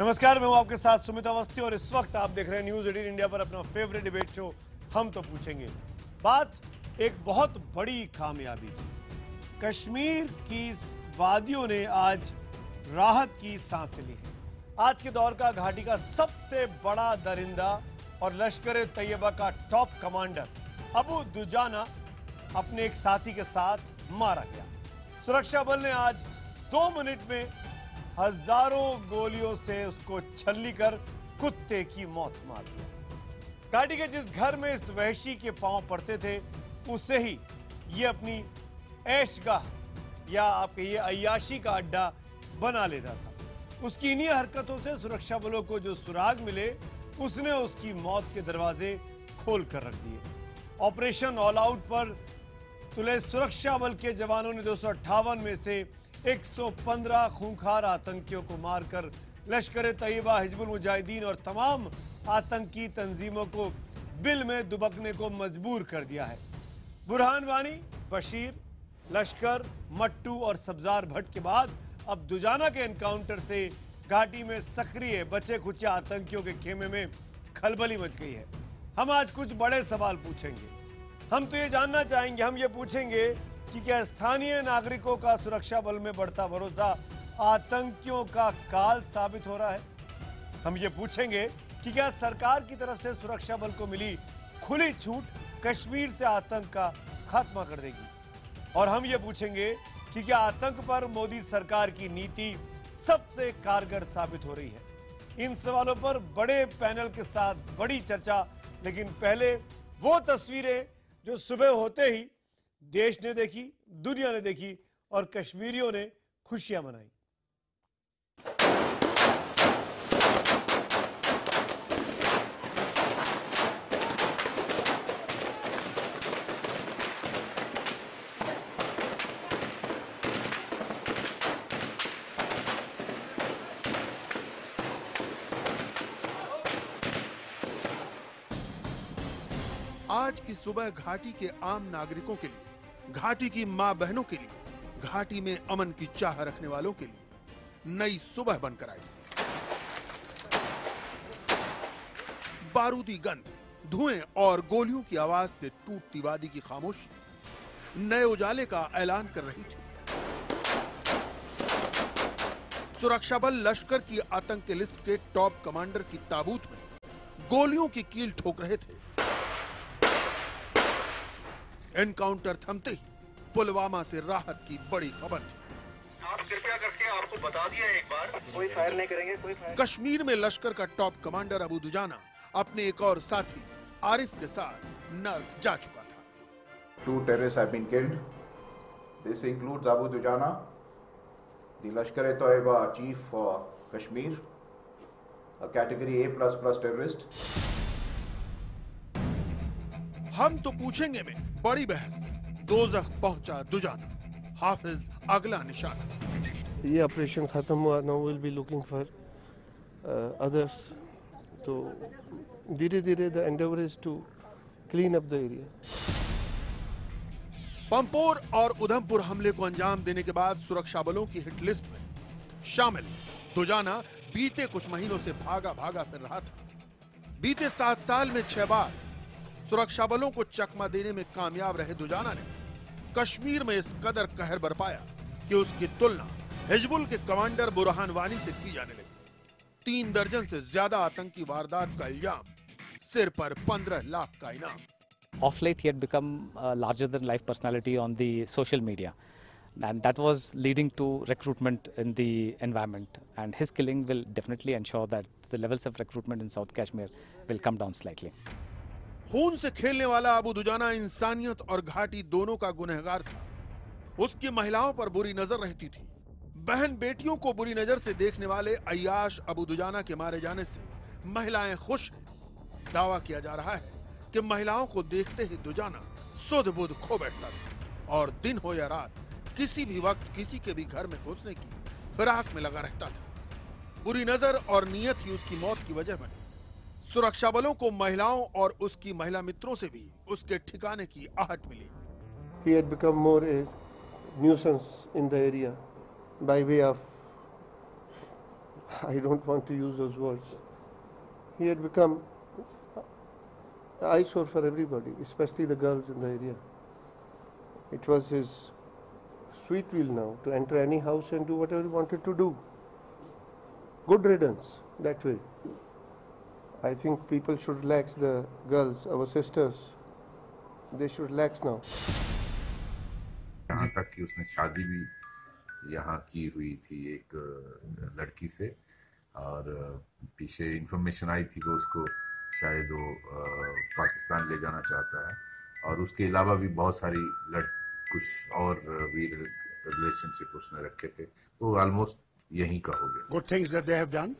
नमस्कार, मैं हूं आपके साथ सुमित अवस्थी और इस वक्त आप देख रहे हैं न्यूज 18 इंडिया पर अपना फेवरेट डिबेट शो हम तो पूछेंगे। बात एक बहुत बड़ी कामयाबी की। कश्मीर की वादियों ने आज राहत की सांसें ली है। आज के दौर का घाटी का सबसे बड़ा दरिंदा और लश्कर तैयबा का टॉप कमांडर अबू दुजाना अपने एक साथी के साथ मारा गया। सुरक्षा बल ने आज 2 मिनट में हजारों गोलियों से उसको छल्ली कर कुत्ते की मौत मार दी। घाटी के जिस घर में इस वहशी के पांव पड़ते थे उसे ही ये अपनी ऐशगाह या आप कहिए अय्याशी का अड्डा बना लेता था। उसकी इन्हीं हरकतों से सुरक्षा बलों को जो सुराग मिले उसने उसकी मौत के दरवाजे खोल कर रख दिए। ऑपरेशन ऑल आउट पर तुले सुरक्षा बल के जवानों ने 258 में से 115 खूंखार आतंकियों को मारकर लश्कर तैयबा, हिजबुल मुजाहिदीन और तमाम आतंकी तंजीमों को बिल में दुबकने को मजबूर कर दिया है। बुरहान वानी, बशीर, लश्कर, मट्टू और सब्जार भट्ट के बाद अब दुजाना के एनकाउंटर से घाटी में सक्रिय बचे खुचे आतंकियों के खेमे में खलबली मच गई है। हम आज कुछ बड़े सवाल पूछेंगे। हम तो ये जानना चाहेंगे, हम ये पूछेंगे कि क्या स्थानीय नागरिकों का सुरक्षा बल में बढ़ता भरोसा आतंकियों का काल साबित हो रहा है। हम ये पूछेंगे कि क्या सरकार की तरफ से सुरक्षा बल को मिली खुली छूट कश्मीर से आतंक का खात्मा कर देगी। और हम ये पूछेंगे कि क्या आतंक पर मोदी सरकार की नीति सबसे कारगर साबित हो रही है। इन सवालों पर बड़े पैनल के साथ बड़ी चर्चा, लेकिन पहले वो तस्वीरें जो सुबह होते ही देश ने देखी, दुनिया ने देखी और कश्मीरियों ने खुशियां मनाई। आज की सुबह घाटी के आम नागरिकों के लिए, घाटी की मां बहनों के लिए, घाटी में अमन की चाह रखने वालों के लिए नई सुबह बनकर आई। बारूदी गंध, धुएं और गोलियों की आवाज से टूटती वादी की खामोशी नए उजाले का ऐलान कर रही थी। सुरक्षा बल लश्कर की आतंक के लिस्ट के टॉप कमांडर की ताबूत में गोलियों की कील ठोक रहे थे। एनकाउंटर थमते ही पुलवामा से राहत की बड़ी खबर थी। आप कृपया करके आपको बता दिया एक बार, कोई फायर नहीं करेंगे, कोई फायर। कश्मीर में लश्कर का टॉप कमांडर अबू दुजाना अपने एक और साथी आरिफ के साथ नर्क जा चुका था। 2 terrorists have been killed. This includes Abu Dujana, the Lashkar-e-Taiba chief for Kashmir, a category A++ terrorist. हम तो पूछेंगे में बड़ी बहस, दोज़ख पहुंचा दुजाना, हाफिज अगला निशाना। ये ऑपरेशन खत्म हुआ, now will be looking for others. तो धीरे धीरे the endeavour is to clean up the area. Pampore और उधमपुर हमले को अंजाम देने के बाद सुरक्षा बलों की हिट लिस्ट में शामिल दुजाना बीते कुछ महीनों से भागा भागा फिर रहा था। बीते 7 साल में 6 बार सुरक्षा बलों को चकमा देने में कामयाब रहे दुजाना ने कश्मीर में इस कदर कहर बरपाया कि उसकी तुलना हिजबुल के कमांडर बुरहान वानी से की जाने लगी। 3 दर्जन से ज्यादा आतंकी वारदात का इल्जाम, सिर पर 15 लाख का इनाम। Of late, he had become a larger-than-life personality on the social media, and that was leading to recruitment in the environment. And his killing will definitely ensure that the levels of recruitment in South Kashmir will come down slightly. खून से खेलने वाला अबू दुजाना इंसानियत और घाटी दोनों का गुनहगार था। उसकी महिलाओं पर बुरी नजर रहती थी। बहन बेटियों को बुरी नजर से देखने वाले अय्याश अबू दुजाना के मारे जाने से महिलाएं खुश हैं। दावा किया जा रहा है कि महिलाओं को देखते ही दुजाना सुध बुध खो बैठता था और दिन हो या रात किसी भी वक्त किसी के भी घर में घुसने की फिराक में लगा रहता था। बुरी नजर और नीयत ही उसकी मौत की वजह बनी। सुरक्षा बलों को महिलाओं और उसकी महिला मित्रों से भी उसके ठिकाने की आहट मिली। He had become more a nuisance in the area by way of I don't want to use those words. He had become an eyesore for everybody, especially the girls in the area. It was his sweet will now to enter any house and do whatever he wanted to do. Good riddance that way. I think people should relax, the girls, our sisters, they should relax now. यहाँ तक कि उसने शादी भी यहाँ की हुई थी एक लड़की से, और पीछे इंफॉर्मेशन आई थी कि उसको शायद वो पाकिस्तान ले जाना चाहता है, और उसके अलावा भी बहुत सारी कुछ और भी रिलेशनशिप उसने रखे थे, तो ऑलमोस्ट यहीं का हो गया. Good things that they have done.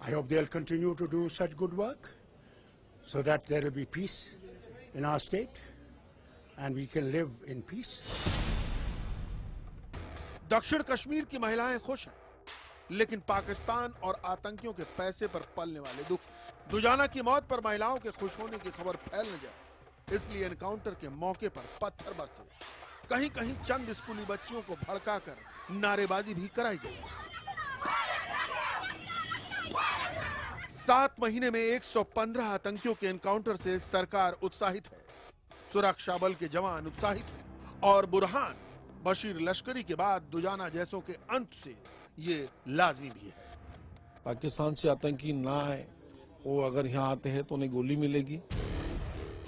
I hope they'll continue to do such good work so that there will be peace in our state and we can live in peace. दक्षिण कश्मीर की महिलाएं खुश हैं, लेकिन पाकिस्तान और आतंकियों के पैसे पर पलने वाले दुखी. दुजाना की मौत पर महिलाओं के खुश होने की खबर फैल न जाए, इसलिए एनकाउंटर के मौके पर पत्थर बरसे. कहीं कहीं चंद स्कूली बच्चियों को भड़काकर नारेबाजी भी कराई गई. 7 महीने में 115 आतंकियों के एनकाउंटर से सरकार उत्साहित है, सुरक्षा बल के जवान उत्साहित हैं, और बुरहान बशीर लश्करी के बाद दुजाना जैसों के अंत से ये लाजमी भी है. पाकिस्तान से आतंकी ना आए, वो अगर यहाँ आते हैं तो उन्हें गोली मिलेगी.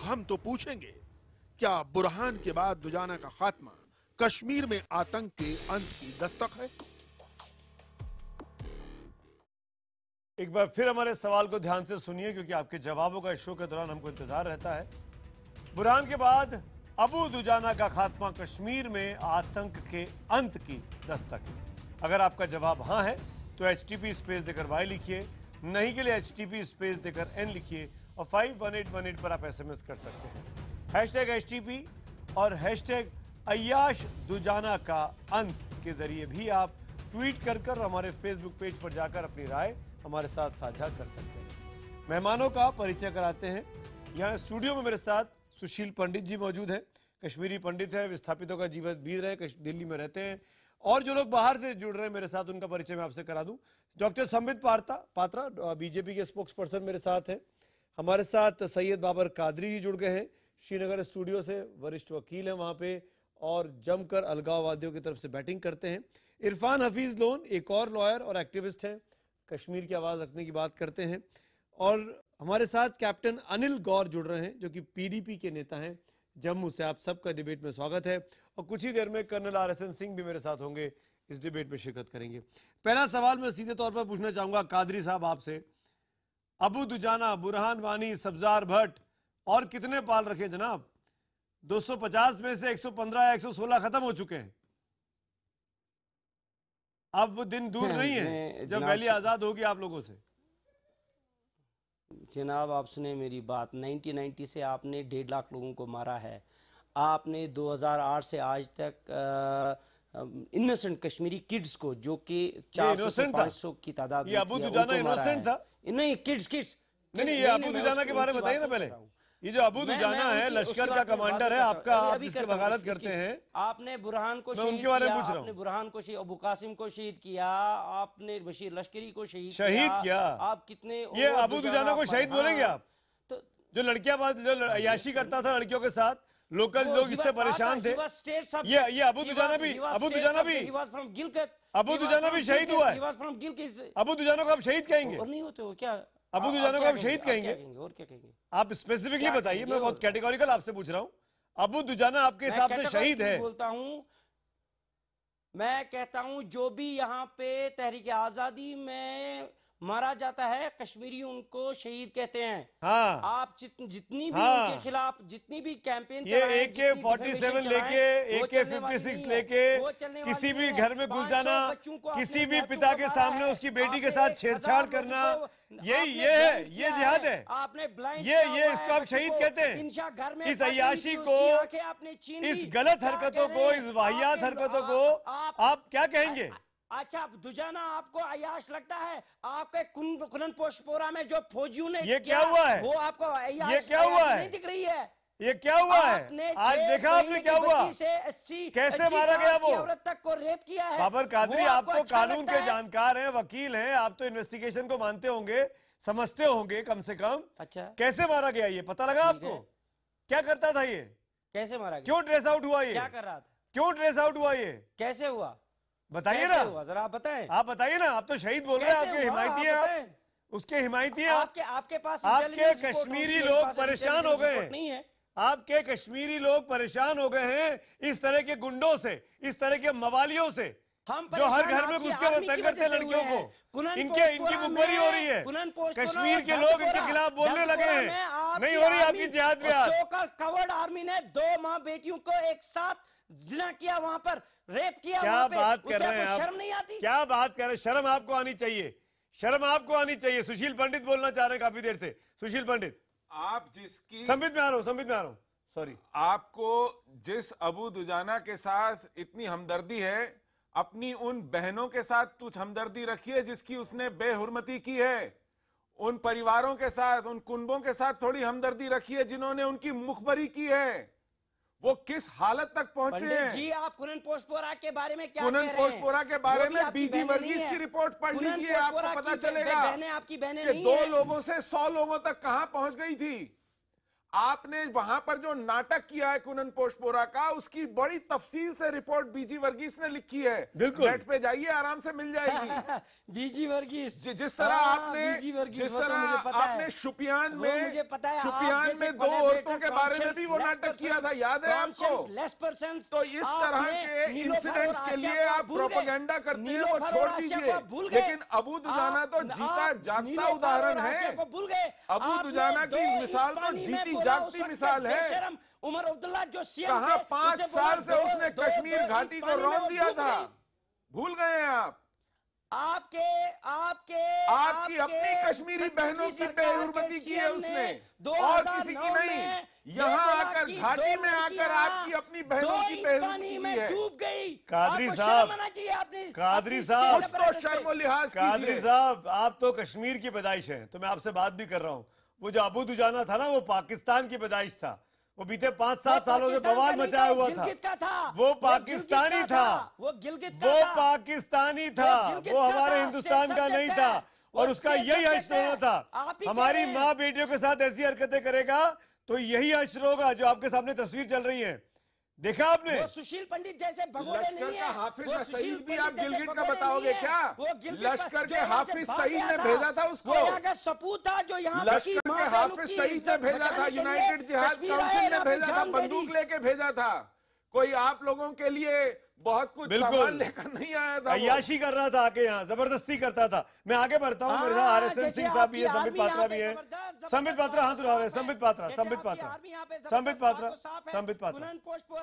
हम तो पूछेंगे, क्या बुरहान के बाद दुजाना का खात्मा कश्मीर में आतंक के अंत की दस्तक है? एक बार फिर हमारे सवाल को ध्यान से सुनिए, क्योंकि आपके जवाबों का शो के दौरान हमको इंतजार रहता है. बुरहान के बाद अबू दुजाना का खात्मा कश्मीर में आतंक के अंत की दस्तक है. अगर आपका जवाब हां है तो HTP स्पेस देकर Y लिखिए, नहीं के लिए HTP स्पेस देकर N लिखिए, और 51818 पर आप SMS कर सकते हैं. #HTP और #अय्याश दुजाना का अंत के जरिए भी आप ट्वीट कर हमारे फेसबुक पेज पर जाकर अपनी राय हमारे साथ साझा कर सकते हैं. मेहमानों का परिचय कराते हैं. यहाँ स्टूडियो में मेरे साथ सुशील पंडित जी मौजूद हैं. कश्मीरी पंडित हैं, विस्थापितों का जीवन बीत रहे, दिल्ली में रहते हैं. और जो लोग बाहर से जुड़ रहे हैं मेरे साथ, उनका परिचय मैं आपसे करा दूं. डॉक्टर संबित पात्रा बीजेपी के स्पोक्स पर्सन मेरे साथ हैं. हमारे साथ सैयद बाबर कादरी जी जुड़ गए हैं श्रीनगर स्टूडियो से, वरिष्ठ वकील हैं वहाँ पे और जमकर अलगाववादियों की तरफ से बैटिंग करते हैं. इरफान हफीज लोन एक और लॉयर और एक्टिविस्ट हैं, कश्मीर की आवाज़ रखने की बात करते हैं. और हमारे साथ कैप्टन अनिल गौर जुड़ रहे हैं, जो कि PDP के नेता हैं जम्मू से. आप सबका डिबेट में स्वागत है. और कुछ ही देर में कर्नल RSN सिंह भी मेरे साथ होंगे, इस डिबेट में शिरकत करेंगे. पहला सवाल मैं सीधे तौर पर पूछना चाहूंगा कादरी साहब आपसे. अबू दुजाना, बुरहान वानी, सब्जार भट्ट और कितने पाल रखे जनाब? 250 में से 115 या 116 खत्म हो चुके हैं. अब वो दिन दूर नहीं है जब वैली आजाद होगी आप लोगों से. जनाब आप सुने मेरी बात. 1990 से आपने 1.5 लाख लोगों को मारा है. आपने 2008 से आज तक इनोसेंट कश्मीरी किड्स को, जो कि 400 से 500 की तादाद में, ये अबू दुजाना इनोसेंट था? नहीं, किड्स नहीं, ये अबू दुजाना के बारे में बताइए ना पहले. ये जो अबू दुजाना है, लश्कर का कमांडर है आपका, आप जिसकी वकालत करते हैं. आपने बुरहान को उनके बारे में पूछ रहा हूं. आपने बुरहान को शहीद, अबू कासिम को शहीद किया, आपने बशीर लश्करी को शहीद किया. आप कितने ये अबू दुजाना को शहीद बोलेंगे आप? तो जो अय्याशी करता था लड़कियों के साथ, लोकल लोग इससे परेशान थे. ये अबू दुजाना भी शहीद हुआ है. अबू दुजाना को आप शहीद कहेंगे? नहीं होते हो क्या? अबू दुजाना को आप शहीद कहेंगे? और क्या कहेंगे? आप स्पेसिफिकली बताइए, मैं बहुत कैटेगोरिकल आपसे पूछ रहा हूं. अबू दुजाना आपके हिसाब से शहीद है? बोलता हूं, मैं कहता हूं जो भी यहाँ पे तहरीक आजादी में मारा जाता है, कश्मीरी उनको शहीद कहते हैं. हाँ. आप जितनी भी उनके खिलाफ जितनी भी कैंपेन, ये AK-47 लेके, AK-56 लेके किसी भी घर में घुस जाना, किसी भी पिता के सामने उसकी बेटी के साथ छेड़छाड़ करना, ये जिहाद है. आपने ये इसको आप शहीद कहते हैं? इस अय्याशी को, इस गलत हरकतों को, इस वाहियात हरकतों को आप क्या कहेंगे? अच्छा, दुजाना आपको अय्याश लगता है? आपके कुनन पोशपोरा में जो फौजियों ने ये क्या हुआ है? वो आपको ये क्या हुआ है? नहीं दिख रही है? ये क्या हुआ है? आज देखा आपने क्या हुआ? कैसे मारा गया वो? औरत तक को रेप किया है। बाबर कादरी, आप तो अच्छा कानून के जानकार हैं, वकील हैं, आप तो इन्वेस्टिगेशन को मानते होंगे, समझते होंगे कम से कम। अच्छा, कैसे मारा गया ये पता लगा आपको? क्या करता था ये? कैसे मारा गया? क्यों ड्रेस आउट हुआ ये? क्या कर रहा था? क्यों ड्रेस आउट हुआ ये? कैसे हुआ? बताइए ना, जरा आप बताएं। आप बताइए ना, आप तो शहीद बोल रहे हैं, आपके हिमायती हैं, आप उसके हिमायती हैं। आपके पास आपके कश्मीरी लोग परेशान हो गए हैं, आपके कश्मीरी लोग परेशान हो गए हैं इस तरह के गुंडों से, इस तरह के मवालियों से, जो हर घर में घुस के तंग करते हैं लड़कियों को। इनकी मुखबरी हो रही है, कश्मीर के लोग इनके खिलाफ बोलने लगे हैं। नहीं हो रही आपकी जिहाद विहाद। कवर्ड आर्मी ने 2 माँ बेटियों को एक साथ जिना किया, वहां पर रेप किया। क्या बात कर रहे हैं आप? शर्म नहीं आती? क्या बात कर रहे हैं? शर्म आपको आनी चाहिए, शर्म आपको आनी चाहिए। सुशील पंडित बोलना चाह रहे हैं काफी देर से। सुशील पंडित, आप जिसकी संबित में आ रहा हूं, सॉरी। आपको जिस अबू दुजाना के साथ इतनी हमदर्दी है, अपनी उन बहनों के साथ कुछ हमदर्दी रखिए जिसकी उसने बेहुरमती की है। उन परिवारों के साथ, उन कुनबों के साथ थोड़ी हमदर्दी रखिए जिन्होंने उनकी मुखबरी की है। वो किस हालत तक पहुंचे हैं। जी, आप कुनन पोस्टपोरा के बारे में क्या कुनन पोस्टपोरा के बारे में बीजी वर्गीस की रिपोर्ट पढ़ लीजिए, आपको पता चलेगा आपकी बहनें कि 2 लोगों से 100 लोगों तक कहां पहुंच गई थी। आपने वहां पर जो नाटक किया है कुनन पोस्टपोरा का, उसकी बड़ी तफसील से रिपोर्ट बीजी वर्गीस ने लिखी है। बिल्कुल, नेट पे जाइए, आराम से मिल जाएगी। बीजी वर्गीस, जिस तरह आपने शुपियान में 2 औरतों के बारे में भी वो नाटक किया था, याद है आपको? तो इस तरह के इंसिडेंट्स के लिए आप प्रोपेगेंडा करते हैं, वो छोड़ दीजिए। लेकिन अबू दुजाना तो जीता जागता उदाहरण है। अबू दुजाना की मिसाल तो जीती जागती मिसाल है। उमर अब्दुल्ला जो सीएम कहां 5 साल से उसने कश्मीर घाटी को रौंद दिया था, भूल गए हैं आप? आपकी अपनी कश्मीरी बहनों की बेहुरमती की है उसने, और किसी की नहीं। यहाँ आकर घाटी में आकर आपकी अपनी बहनों की बेहुरमती की है। कादरी साहब, कुछ तो शर्म और लिहाज कीजिए। कादरी साहब, आप तो कश्मीर की पैदाइश हैं, तो मैं आपसे बात भी कर रहा हूँ। वो जो अबू दुजाना था ना, वो पाकिस्तान की पैदाइश था। वो बीते 5-7 सालों से बवाल मचाया हुआ था। वो पाकिस्तानी था, वो पाकिस्तानी था, वो हमारे हिंदुस्तान का नहीं था। और उसका यही हश्र होना था। हमारी माँ बेटियों के साथ ऐसी हरकतें करेगा तो यही हश्र होगा जो आपके सामने तस्वीर चल रही है। देखा आपने? वो सुशील पंडित जैसे भगोड़े लश्कर का हाफिज सईद भी आप गिलगिट का बताओगे क्या? लश्कर के हाफिज सईद ने भेजा था उसको। अगर सपूत था जो यहाँ लश्कर के हाफिज सईद ने भेजा था, यूनाइटेड जिहाद काउंसिल ने भेजा था, बंदूक लेके भेजा था। कोई आप लोगों के लिए बहुत कुछ सामान लेकर नहीं आया था। अय्याशी कर रहा था आके, यहाँ जबरदस्ती करता था। मैं आगे बढ़ता हूँ, मेरे साथ आरएसएन सिंह साहब भी है, संबित पात्रा भी है। संबित पात्रा हाथ उठा रहे हैं, संबित पात्रा।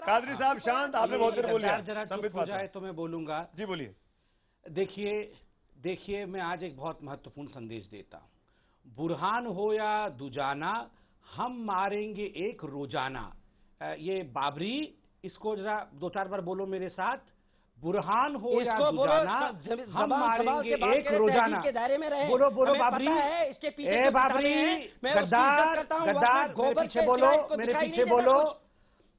कादरी साहब शांत, आपने बहुत देर बोल लिया। संबित पात्रा तो मैं बोलूंगा। जी बोलिए। देखिए मैं आज एक बहुत महत्वपूर्ण संदेश देता हूँ। बुरहान हो या दुजाना, हम मारेंगे एक रोजाना। ये बाबरी, इसको जरा 2-4 बार बोलो मेरे साथ। बुरहान हो या दुजाना, हम मारेंगे एक रोजाना। बोलो बोलो बाबरी। ए बाबरी, गद्दार, गद्दार, मेरे पीछे बोलो, मेरे पीछे बोलो,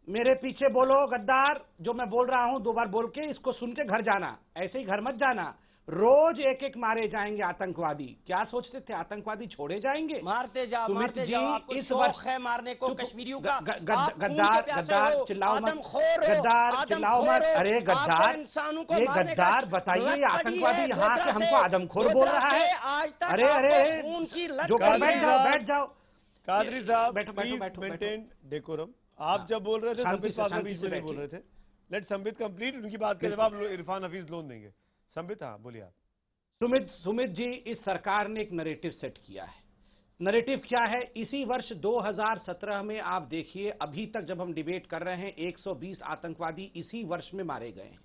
मेरे पीछे बोलो गद्दार। जो मैं बोल रहा हूं 2 बार बोल के इसको सुन के घर जाना, ऐसे ही घर मत जाना। रोज एक मारे जाएंगे आतंकवादी। क्या सोचते थे आतंकवादी छोड़े जाएंगे? मारते जाओ, मारते जाओ। आपको इस वर्ष है मारने को कश्मीरियों का। गद्दार, गद्दार चिल्लाओ मत, गद्दार चिल्लाओ मत। अरे गद्दार, ये गद्दार बताइए, आतंकवादी यहाँ के हमको आदमखोर बोल रहा है। अरे अरे, जो बैठ जाओ। कादरी साहब, प्लीज मेंटेन डेकोरम। आप जब बोल रहे थे संबित पात्रा बीच में नहीं बोल रहे थे। लेट संबित कंप्लीट, उनकी बात के जवाब इरफान हफीज लोन देंगे। संबित, हाँ बोलिए आप। सुमित जी, इस सरकार ने एक नैरेटिव सेट किया है। नैरेटिव क्या है? इसी वर्ष 2017 में आप देखिए, अभी तक जब हम डिबेट कर रहे हैं 120 आतंकवादी इसी वर्ष में मारे गए हैं।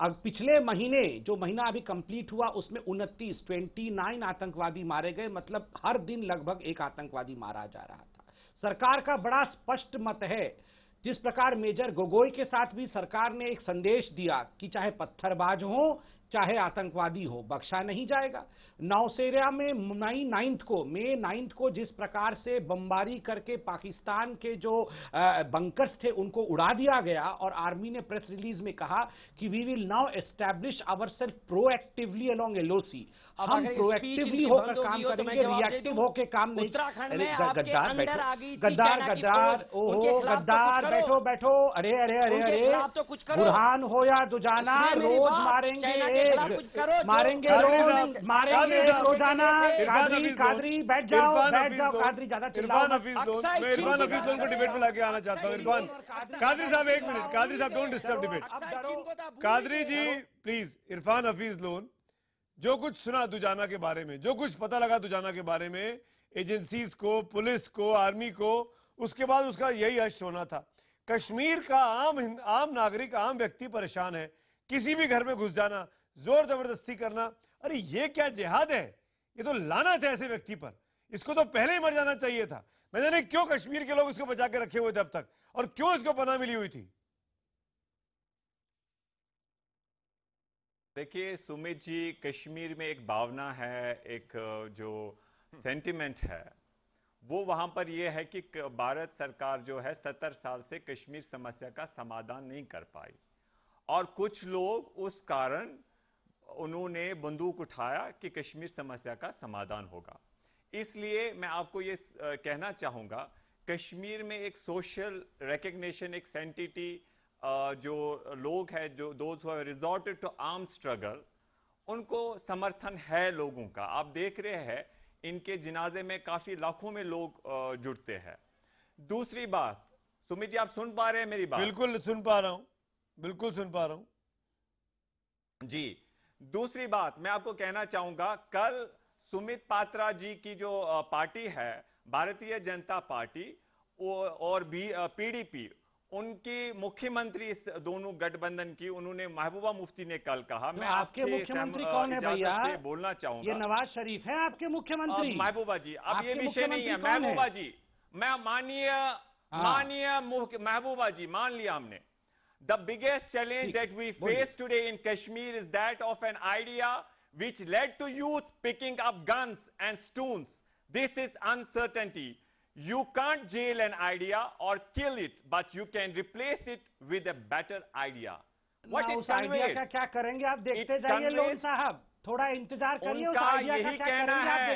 अब पिछले महीने, जो महीना अभी कंप्लीट हुआ, उसमें 29 आतंकवादी मारे गए। मतलब हर दिन लगभग एक आतंकवादी मारा जा रहा था। सरकार का बड़ा स्पष्ट मत है। जिस प्रकार मेजर गोगोई के साथ भी सरकार ने एक संदेश दिया कि चाहे पत्थरबाज हो चाहे आतंकवादी हो, बख्शा नहीं जाएगा। नौशेरा में मई 9 को जिस प्रकार से बमबारी करके पाकिस्तान के जो बंकर्स थे उनको उड़ा दिया गया, और आर्मी ने प्रेस रिलीज में कहा कि we will now establish ourselves proactively along LOC. हम प्रोएक्टिवली होकर काम करेंगे, रिएक्टिव होकर काम नहीं। उत्तराखंड में आपके अंदर आ गई थी गद्दार, ओहो गद्दार, बैठो बैठो, अरे अरे अरे अरे, तो कुछ करो। बुरहान हो या दुजाना, रोज मारेंगे एक, मारेंगे रोज, मारेंगे एक रोजाना। कादरी बैठ जाओ कादरी, ज्यादा इरफान हफीज लोन, मैं इरफान हफीज लोन को डिबेट में लाके आना चाहता हूँ। इरफान कादरी साहब एक मिनट, कादरी साहब don't disturb debate. Qadri ji please. Irfan Hafeez Lone, जो कुछ सुना दुजाना के बारे में, जो कुछ पता लगा दुजाना के बारे में, एजेंसीज को, पुलिस को, आर्मी को, उसके बाद उसका यही हश्र होना था। कश्मीर का आम नागरिक, आम व्यक्ति परेशान है, किसी भी घर में घुस जाना, जोर जबरदस्ती करना, अरे ये क्या जिहाद है? ये तो लानत है ऐसे व्यक्ति पर। इसको तो पहले ही मर जाना चाहिए था। मैं जाने क्यों कश्मीर के लोग इसको बचा के रखे हुए थे अब तक, और क्यों इसको पनाह मिली हुई थी। देखिए सुमित जी, कश्मीर में एक भावना है, एक जो सेंटिमेंट है, वो वहां पर यह है कि भारत सरकार जो है 70 साल से कश्मीर समस्या का समाधान नहीं कर पाई, और कुछ लोग उस कारण उन्होंने बंदूक उठाया कि कश्मीर समस्या का समाधान होगा। इसलिए मैं आपको ये कहना चाहूंगा, कश्मीर में एक सोशल रिकग्निशन, एक सेंटिटी, जो लोग हैं, जो those who have resorted to arm struggle, उनको समर्थन है लोगों का। आप देख रहे हैं इनके जनाजे में काफी लाखों में लोग जुड़ते हैं। दूसरी बात, सुमित जी आप सुन पा रहे हैं मेरी बात? बिल्कुल सुन पा रहा हूं, बिल्कुल सुन पा रहा हूं जी। दूसरी बात मैं आपको कहना चाहूंगा, कल सुमित पात्रा जी की जो पार्टी है, भारतीय जनता पार्टी और भी पीडीपी, उनकी मुख्यमंत्री इस दोनों गठबंधन की, उन्होंने महबूबा मुफ्ती ने कल कहा, मैं आपके मुख्यमंत्री कौन है भैया? बोलना चाहूंगा, ये नवाज शरीफ है आपके मुख्यमंत्री। महबूबा जी, अब ये विषय नहीं है। महबूबा जी, मैं माननीय महबूबा जी, मान लिया हमने। The biggest challenge that we face today in Kashmir is that of an idea which led to youth picking up guns and stones. This is uncertainty. You can't jail an idea or kill it, but you can replace it with a better idea. What उस idea का क्या करेंगे आप देखते जाइए loan साहब, थोड़ा इंतजार करिए। उनका यही कहना है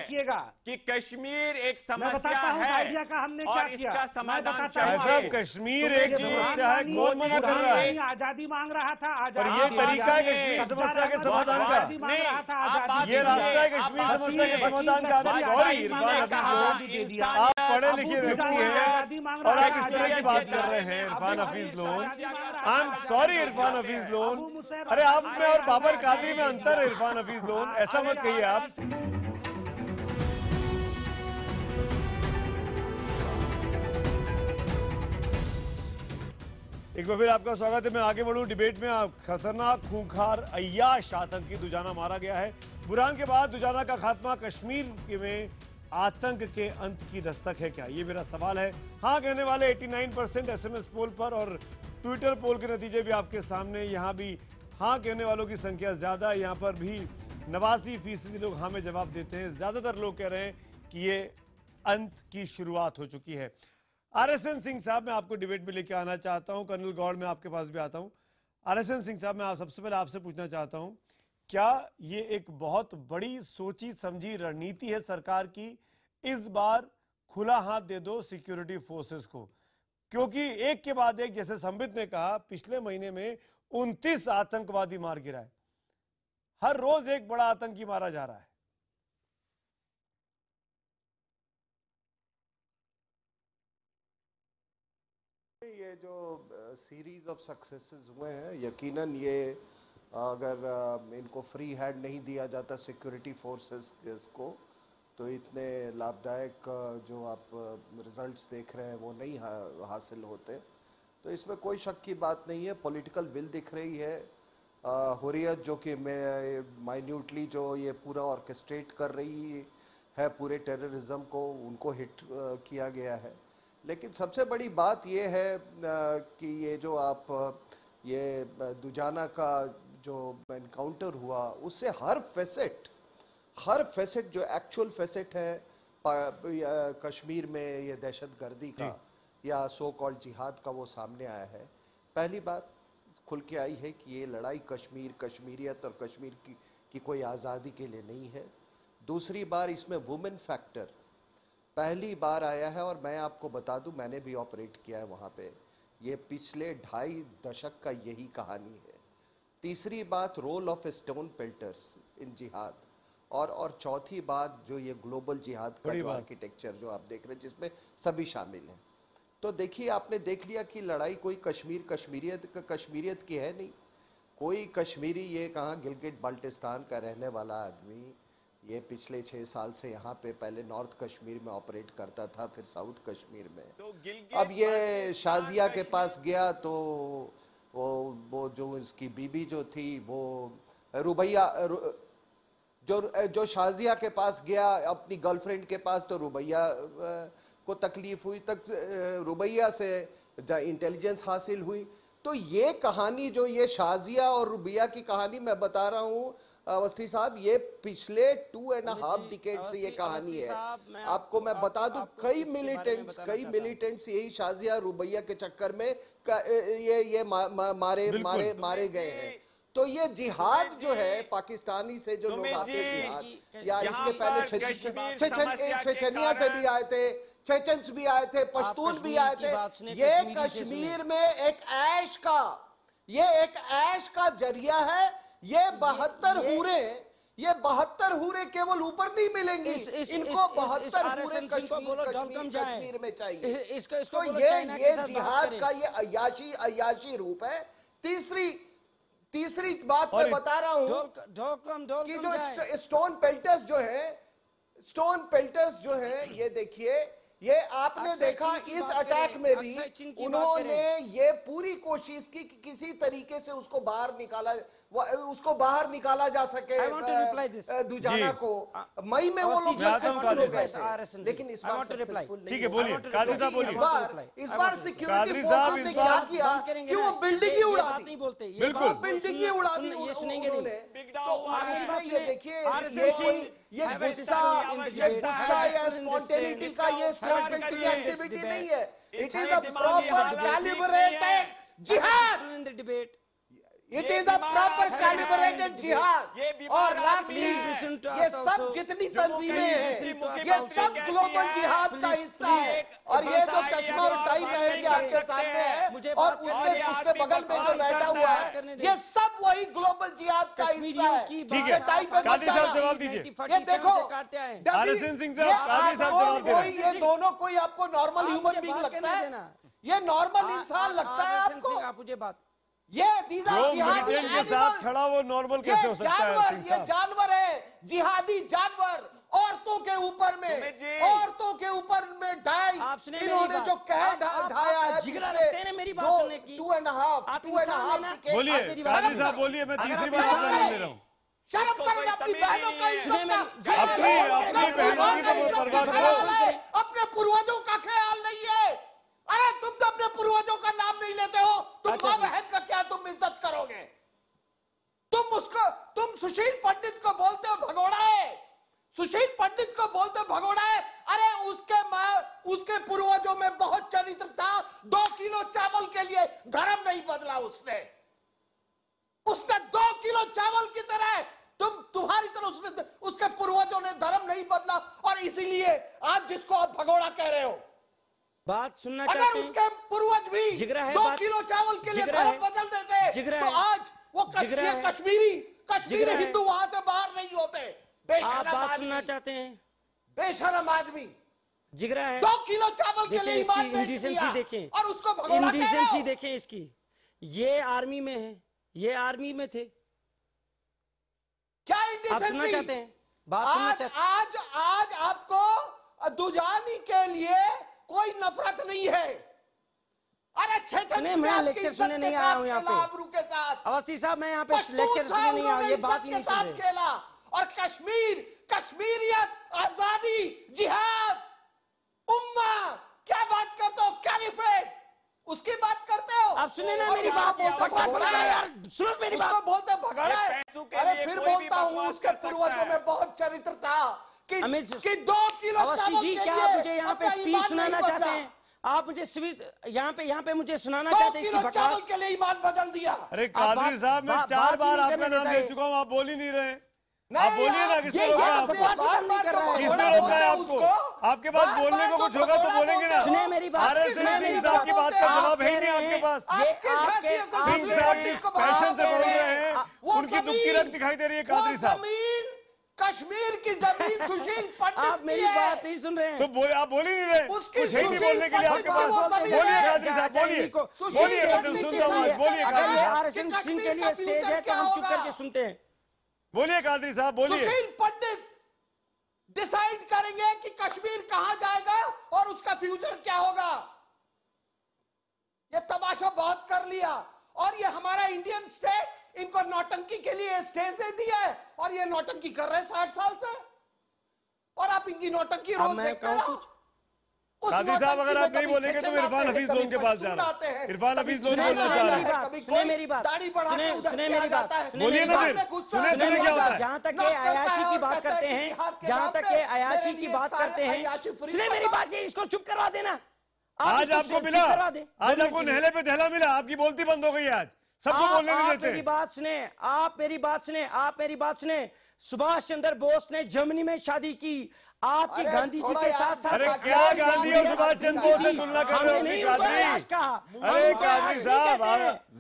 कि कश्मीर एक समस्या है, आइडिया का हमने क्या किया, इसका समाधान चाहिए। कश्मीर एक समस्या है, कौन मना कर रहा है? आजादी मांग रहा था, और ये तरीका है कश्मीर समस्या के समाधान का, ये रास्ता है कश्मीर समस्या के समाधान का। सॉरी इरफान हफीज लोन, आप पढ़े लिखे व्यक्ति हैं और आप इस तरह की बात कर रहे हैं। Irfan Hafeez loan, I am sorry Irfan Hafeez loan, अरे आप में और बाबर कादरी में अंतर है इरफान हफीज लोन, ऐसा मत कहिए आप। एक बार फिर आपका स्वागत है। मैं आगे बढ़ूं डिबेट में। खतरनाक खूंखार अय्याश आतंकी दुजाना मारा गया है। बुरहान के बाद दुजाना का खात्मा, कश्मीर में आतंक के अंत की दस्तक है क्या, ये मेरा सवाल है। हाँ कहने वाले 89% एसएमएस पोल पर, और ट्विटर पोल के नतीजे भी आपके सामने। यहाँ भी हाँ कहने वालों की संख्या ज्यादा है, यहाँ पर भी 89% लोग हाँ में जवाब देते हैं। ज्यादातर लोग कह रहे हैं कि ये अंत की शुरुआत हो चुकी है। आरएसएन सिंह साहब, मैं आपको डिबेट में लेकर आना चाहता हूं। कर्नल गौड़, मैं आपके पास भी आता हूं। आरएसएन सिंह साहब, मैं सबसे पहले आपसे पूछना चाहता हूं, क्या ये एक बहुत बड़ी सोची समझी रणनीति है सरकार की, इस बार खुला हाथ दे दो सिक्योरिटी फोर्सेस को? क्योंकि एक के बाद एक, जैसे संबित ने कहा, पिछले महीने में 29 आतंकवादी मार गिराए, हर रोज एक बड़ा आतंकी मारा जा रहा है। ये जो सीरीज ऑफ सक्सेसेस हुए हैं, यकीनन ये अगर इनको फ्री हैंड नहीं दिया जाता सिक्योरिटी फोर्सेस को, तो इतने लाभदायक जो आप रिजल्ट्स देख रहे हैं वो नहीं हासिल होते। तो इसमें कोई शक की बात नहीं है, पॉलिटिकल विल दिख रही है। हुर्रियत जो कि माइन्यूटली जो ये पूरा ऑर्केस्ट्रेट कर रही है पूरे टेररिज्म को, उनको हिट किया गया है। लेकिन सबसे बड़ी बात ये है कि ये जो आप ये दुजाना का जो एनकाउंटर हुआ उससे हर फेसेट जो एक्चुअल फेसेट है कश्मीर में ये दहशतगर्दी का या सो कॉल्ड जिहाद का वो सामने आया है। पहली बात खुल के आई है कि ये लड़ाई कश्मीरियत और कश्मीर की कोई आज़ादी के लिए नहीं है। दूसरी बार इसमें वुमेन फैक्टर पहली बार आया है और मैं आपको बता दूं मैंने भी ऑपरेट किया है वहाँ पे। ये पिछले 2.5 दशक का यही कहानी है। तीसरी बात रोल ऑफ स्टोन पेल्टर्स इन जिहाद और चौथी बात जो ये ग्लोबल जिहाद का जो आर्किटेक्चर जो आप देख रहे हैं जिसमें सभी शामिल हैं। तो देखिए आपने देख लिया कि लड़ाई कोई कश्मीरियत की है नहीं। कोई कश्मीरी ये कहाँ गिलगिट बाल्टिस्तान का रहने वाला आदमी ये पिछले 6 साल से यहाँ पे पहले नॉर्थ कश्मीर में ऑपरेट करता था फिर साउथ कश्मीर में। तो अब ये शाजिया के पास गया तो वो जो इसकी बीबी जो थी वो रुबैया जो शाजिया के पास गया अपनी गर्लफ्रेंड के पास तो रुबैया को तकलीफ हुई तक रुबैया से इंटेलिजेंस हासिल हुई। तो ये कहानी जो ये शाजिया और रुबैया की कहानी मैं बता रहा हूँ अवस्थी साहब ये पिछले 2.5 डिकेड से ये कहानी है। आपको मैं बता दूं कई मिलिटेंट्स यही शाजिया रुबैया के चक्कर में ये मारे गए हैं। तो ये जिहाद जो है पाकिस्तानी से जो लोग आते हैं जिहाद या इसके पहले चेचनिया से भी आए थे, चेचन्स भी आए थे, पश्तून भी आए थे। ये कश्मीर में एक ऐश का जरिया है। ये 72 हूरे केवल ऊपर नहीं मिलेंगी, इनको 72 हूरे कश्मीर में चाहिए। तो ये जिहाद का ये अयाशी रूप है। तीसरी बात मैं बता रहा हूं कि जो स्टोन पेल्टर्स जो है ये देखिए ये आपने देखा इस अटैक में भी उन्होंने ये पूरी कोशिश की कि किसी तरीके से उसको बाहर निकाला जा सके दुजाना को। मई में वो लोग सक्सेसफुल हो गए थे लेकिन इस बार सक्सेसफुल नहीं। ठीक है बोलिए कादरी साहब बोलिए। इस बार सिक्योरिटी फोर्सेस ने क्या किया कि वो बिल्डिंग ही उड़ा दी। बिल्कुल बिल्डिंग ही उड़ा दी उन्होंने। तो इसमें ये देखिए ये गुस्सा या स्पॉन्टेनिटी का ये स्पॉन्टेनिटी एक्टिविटी नहीं है। It is a proper calibrated जिहाद। It is a proper calibrated jihad। और लास्टली ये सब जितनी तंजीमें हैं ये सब ग्लोबल जिहाद का हिस्सा है। और ये जो चश्मा और टाई पहन के आपके सामने है और उसके बगल में जो बैठा हुआ है ये सब वही ग्लोबल जिहाद का हिस्सा है। जिसके टाई पे जवाब दीजिए। ये देखो ये दोनों कोई आपको नॉर्मल ह्यूमन बीइंग लगता है? ये नॉर्मल इंसान लगता है आपको? मुझे बात ये के साथ खड़ा वो नॉर्मल कैसे हो सकता है? ये जानवर है, जिहादी जानवर। औरतों के ऊपर में ढाई इन्होंने जो कहर ढाया है पिछले 2.5 बोलिए कादरी साहब बोलिए। मैं तीसरी बार ले रहा हूँ। शर्म करें अपनी बहनों का इज्जत का अपने पूर्वजों का ख्याल नहीं है। अरे तुम तो अपने पूर्वजों का नाम नहीं लेते हो, तुम मां बहन का क्या तुम इज्जत करोगे? तुम सुशील पंडित को बोलते हो भगोड़ा है, सुशील पंडित को बोलते हो भगोड़ा है। अरे उसके पूर्वजों में बहुत चरित्र था। 2 किलो चावल के लिए धर्म नहीं बदला उसने 2 किलो चावल की तरह तुम्हारी तरह उसके पूर्वजों ने धर्म नहीं बदला। और इसीलिए आज जिसको आप भगोड़ा कह रहे हो बात सुनना अगर उसके पूर्वज भी 2 किलो चावल के लिए धर्म बदल देते तो आज वो कश्मीरी हिंदू वहां से बाहर नहीं होते। बेशरम आदमी जिगरा है। 2 किलो चावल के लिए ईमान बेच दिया और उसको भगोड़ा कह रहे हो। देखें इसकी, ये आर्मी में है, ये आर्मी में थे। क्या इंडिसेंसी? आज आपको दुजानी के लिए कोई नफरत नहीं है। अरे आबरू के साथ अवस्थी साहब मैं यहाँ पे लेक्चर सुनने नहीं आया, ये बात ही नहीं साथ खेला। और कश्मीरियत, आजादी, जिहाद, उम्मा क्या बात करते हो? कैलिफेट उसकी बात करते हो। आप सुने ना मेरी बात, यार सुनो मेरी बात। उसको बोलते भगड़ा है। अरे फिर बोलता हूँ उसके पूर्वजों में बहुत चरित्र था कि 2 किलो चावल के लिए क्या मुझे यहाँ पे अपना स्पीच ईमान सुनाना नहीं चाहते बदला। हैं आप? मुझे स्पीच यहाँ पे मुझे सुनाना 2 चाहते हैं? किलो चावल के लिए ईमान बदल दिया। अरे कादरी साहब, मैं 4 बार आपका नाम ले चुका हूँ, आप बोल ही नहीं रहे। आप बोलिए ना, किसने रोका है आपको? किसने रोका है आपको? आपके पास बोलने को कुछ होगा तो बोलेंगे ना। सुने मेरी बात, आरएसएस सिंह साहब की बात का जवाब है ही नहीं आपके पास। सिंह साहब जिस पैशन से बोल रहे हैं, उनकी दुखी रख दिखाई दे रही है कादरी साहब। कश्मीर की जमीन सुशील पंडित आप मेरी बात नहीं सुन रहे हैं। तो बोले, आप बोल ही नहीं रहे। उसकी कुछ है नहीं बोलने के लिए आपके पास। बोलिए कादरी साहब, बोलिए बोलिए, मैं सुनता हूँ, बोलिए कादरी साहब। आरएसएस सिंह के लिए स्टेज है तो हम चुप करके सुनते हैं। बोलिए कादरी साहब, बोलिए। सुशील पंडित डिसाइड करेंगे कि कश्मीर कहां जाएगा और उसका फ्यूचर क्या होगा। ये तमाशा बहुत कर लिया और ये हमारा इंडियन स्टेट इनको नौटंकी के लिए स्टेज दे दिया है और ये नौटंकी कर रहे हैं 60 साल से और आप इनकी नौटंकी रोज देखते रहो। कादरी साहब, अगर आप नहीं बोलेंगे तो इरफान हफीज लोन के पास जा रहा है। इरफान हफीज लोन बोलना चाह रहे हैं। सुने मेरी बात, दाढ़ी बढ़ा के उधर से आ जाता है। बोलिए ना फिर, सुने क्या होता है। जहाँ तक के अयाशी की बात करते हैं, जहाँ तक के अयाशी की बात करते हैं, सुने मेरी बात, ये इसको चुप करवा देना। आज आपको मिला, आज आपको नहले पे दहला मिला, आपकी बोलती बंद हो गई आज, सबको बोलने नहीं देते। मेरी बात सुने, आप मेरी बात सुने, आप मेरी बात सुने। सुभाष चंद्र बोस ने जर्मनी में शादी की, आपकी गांधी जी के साथ। अरे क्या गांधी और सुभाष चंद्र बोस से तुलना कर रहे हो कादरी? अरे कादरी साहब,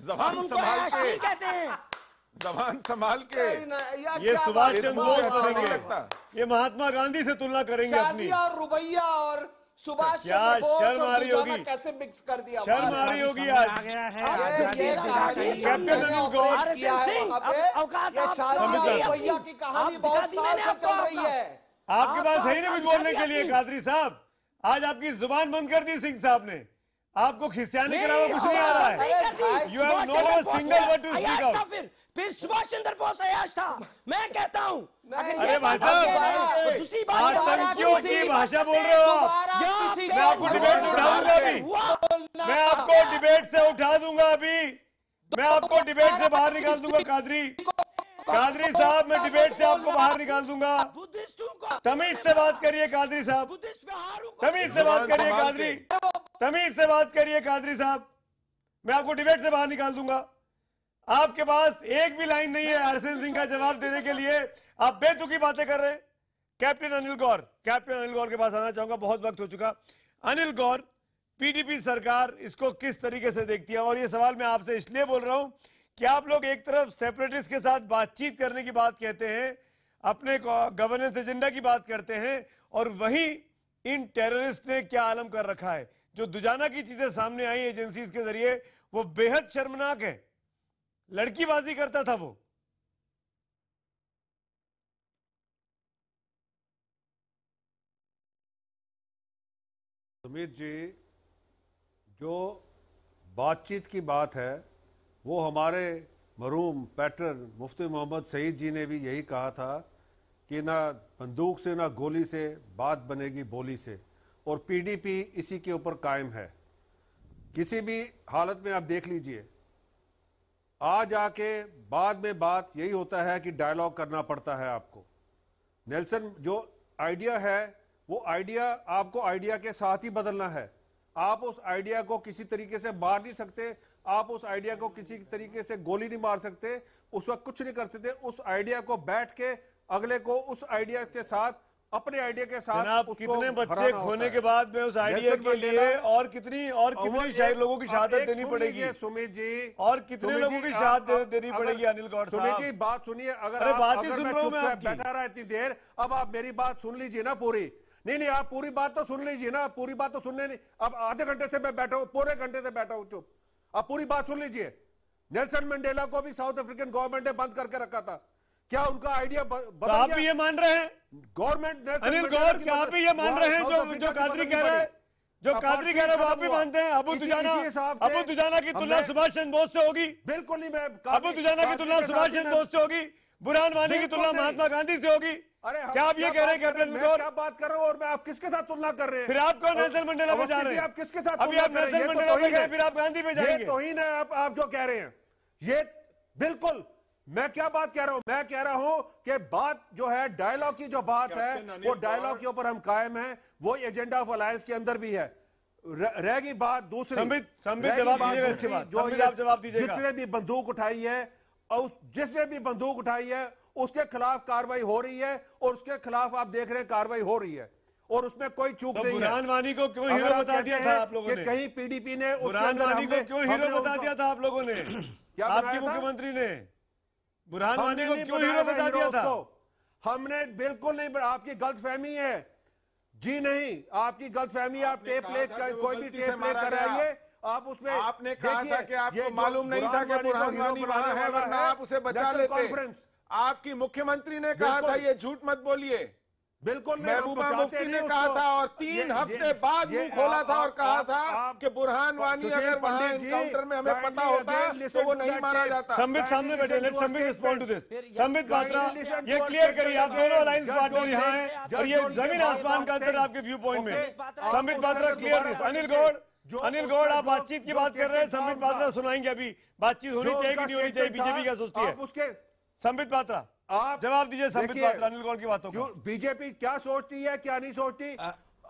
जबान संभाल के कहते हैं, जबान संभाल के। ये सुभाष चंद्र बोस करेंगे, ये महात्मा गांधी से तुलना करेंगे अपनी। और रुबैया और सुभाष क्या चंद्र बोस शर्म आ रही होगी, कैसे मिक्स कर दिया। शर्म आ रही होगी आज। ये कहानी कैप्टन अनिल गौर किया है वहाँ पे। ये शादी रुबैया की कहानी बहुत साल से चल रही है। आपके पास है ही नहीं कुछ बोलने के लिए कादरी साहब। आज आपकी जुबान बंद कर दी सिंह साहब ने, आपको खिसियाने के अलावा कुछ नहीं आ रहा है। You have not a single word to speak out. फिर सुभाष चंद्र बोस अयाश था, मैं कहता हूँ। अरे भाई साहब, आतंकियों की भाषा बोल रहे हो आप। मैं आपको डिबेट से उठाऊंगा अभी, मैं आपको डिबेट से उठा दूंगा अभी, मैं आपको डिबेट से बाहर निकाल दूंगा कादरी साहब, मैं डिबेट से आपको बाहर निकाल दूंगा। तमीज से बात करिए कादरी साहब, तमीज से बात करिए कादरी, तमीज से बात करिए कादरी साहब, मैं आपको डिबेट से बाहर निकाल दूंगा। आपके पास एक भी लाइन नहीं है आरएसएन सिंह का जवाब देने के लिए, आप बेतुकी बातें कर रहे हैं। कैप्टन अनिल गौर के पास आना चाहूंगा, बहुत वक्त हो चुका। अनिल गौर, पीडीपी सरकार इसको किस तरीके से देखती है? और ये सवाल मैं आपसे इसलिए बोल रहा हूं कि आप लोग एक तरफ सेपरेटिस्ट के साथ बातचीत करने की बात कहते हैं, अपने गवर्नेंस एजेंडा की बात करते हैं, और वहीं इन टेररिस्ट ने क्या आलम कर रखा है। जो दुजाना की चीजें सामने आई एजेंसीज के जरिए, वो बेहद शर्मनाक है। लड़कीबाजी करता था वो। सुमित जी, जो बातचीत की बात है वो हमारे मरहूम पैटर्न मुफ्ती मोहम्मद सईद जी ने भी यही कहा था कि ना बंदूक से ना गोली से बात बनेगी बोली से, और पीडीपी इसी के ऊपर कायम है। किसी भी हालत में आप देख लीजिए, आज आके बाद में बात यही होता है कि डायलॉग करना पड़ता है आपको। नेल्सन, जो आइडिया है वो आइडिया आपको आइडिया के साथ ही बदलना है। आप उस आइडिया को किसी तरीके से मार नहीं सकते, आप उस आइडिया को किसी तरीके से गोली नहीं मार सकते, उस वक्त कुछ नहीं कर सकते। उस आइडिया को बैठ के अगले को उस आइडिया के साथ, अपने आइडिया के साथ, उसको कितने बच्चे खोने के बाद में उस आइडिया के लिए और कितनी शायद लोगों की शहादत देनी पड़ेगी सुमित जी, और कितने लोगों की शहादत देनी पड़ेगी अनिल गौर साहब। सुमित जी, बात सुनिए। अगर बात ही सुन रहा हूं मैं आपकी। बैठा रहा इतनी देर, अब आप मेरी बात सुन लीजिए ना पूरी। नहीं, आप पूरी बात तो सुन लीजिए ना, पूरी बात तो सुनने नहीं। अब आधे घंटे से मैं बैठा हूं, पूरे घंटे से बैठा हूं चुप। आप पूरी बात सुन लीजिए। नेल्सन मंडेला को भी साउथ अफ्रीकन गवर्नमेंट ने बंद करके रखा था। क्या उनका आइडिया बदल गया? आप भी ये मान रहे हैं गवर्नमेंट? अनिल गौर, क्या आप भी ये मान रहे हैं जो कादरी कह रहा है? जो कादरी कह रहा है वो आप भी मानते हैं? अबू दुजाना की तुलना सुभाष चंद्र बोस से होगी? बिल्कुल नहीं। मैं अबू दुजाना की तुलना सुभाष चंद्र बोस से होगी? बुरहान वानी की तुलना महात्मा गांधी से होगी? अरे क्या आप ये कह रहे हैं कैप्टन मैं क्या बात कर रहा हूँ और मैं आप किसके साथ तुलना कर रहे हैं? फिर आप कौन नेल्सन मंडेला पे जा रहे हैं? आप किसके साथ अभी आप नेल्सन मंडेला पे गए, फिर आप गांधी पे जाएंगे। ये तौहीन है आप जो कह रहे हैं, ये बिल्कुल। मैं क्या बात कह रहा हूं? मैं कह रहा हूं कि बात जो है डायलॉग की जो बात है वो डायलॉग के ऊपर हम कायम हैं, वो एजेंडा ऑफ अलायंस के अंदर भी है। रहेगी बात दूसरी, जिसने भी बंदूक उठाई है और जिसने भी बंदूक उठाई है उसके खिलाफ कार्रवाई हो रही है और उसके खिलाफ आप देख रहे हैं कार्रवाई हो रही है और उसमें कोई चूक नहीं है। बुरहान वानी को क्यों हीरो बता दिया था आप लोगों ने? कहीं पीडीपी ने बुरहान वानी को क्यों हीरो बता दिया था आप लोगों ने? क्या आपके मुख्यमंत्री ने बुरहान वानी को क्यों हीरो बता दिया था? हमने बिल्कुल नहीं, आपकी गलतफहमी है जी, नहीं आपकी गलतफहमी। आप टेप प्ले कोई भी टेप प्ले कर रही है, आप उसमें आपने कहा था कि आपको मालूम नहीं था कि बुरहान वानी वहां है, वरना आप उसे बचा लेते। आपकी मुख्यमंत्री ने कहा था ये झूठ मत बोलिए। बिल्कुल महबूबा मुफ्ती ने कहा था और 3 हफ्ते बाद मुंह खोला था और कहा था कि बुरहान वानी अगर वहां एनकाउंटर में हमें पता होता तो वो नहीं मारा जाता। संबित सामने बैठे, let Sambit respond to this. Sambit Patra, ये क्लियर करिए, आप दोनों अलायंस पार्टनर यहाँ हैं और ये जमीन आसमान का अंतर आपके व्यू पॉइंट में। Sambit Patra clear this. अनिल गौड़ आप बातचीत की बात कर रहे हैं, संबित पात्रा सुनाएंगे अभी बातचीत होनी चाहिए कि नहीं होनी चाहिए, बीजेपी क्या सोचती है। संबित पात्रा आप जवाब दीजिए। संबित पात्रा अनिल गौड़ की बातों को। बीजेपी क्या सोचती है क्या नहीं सोचती?